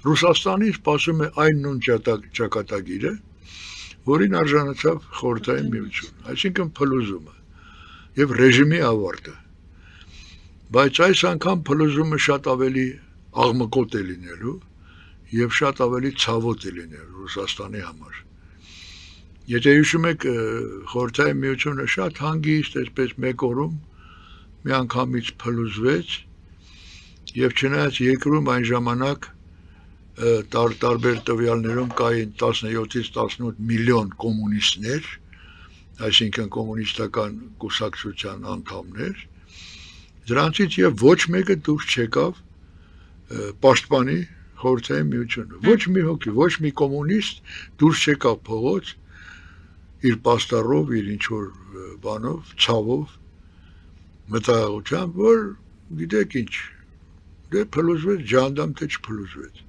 Ռուսաստանին սպասում է այն նույն ճակատագիրը, որին արժանացավ Խորհրդային Միությունը, այսինքն փլուզումը եւ ռեժիմի ավարտը։ Բայց այս անգամ փլուզումը շատ ավելի աղմկոտ է լինելու եւ շատ ավելի ցավոտ է լինելու Ռուսաստանի համար։ Եթե հիշում եք, Խորհրդային Միությունը շատ հանգիստ, այսպես մեկ օրում միանգամից փլուզվեց եւ չնայած երկրում այն ժամանակ տարբեր տվյալներում կային 17-ից 18 միլիոն կոմունիստներ, այսինքն կոմունիստական կուսակցության անդամներ, դրանցից եւ ոչ մեկը դուրս չեկավ պաշտպանի Խորհրդային Միությունը։ Ոչ մի հոգի, ոչ մի կոմունիստ դուրս չեկավ փողոց իր պաստառով, իր ինչ-որ բանով, ցավով, մտահոգությամբ, որ գիտեք ինչ, դե փլուզվեց, ջանդամ թե չփլուզվեց։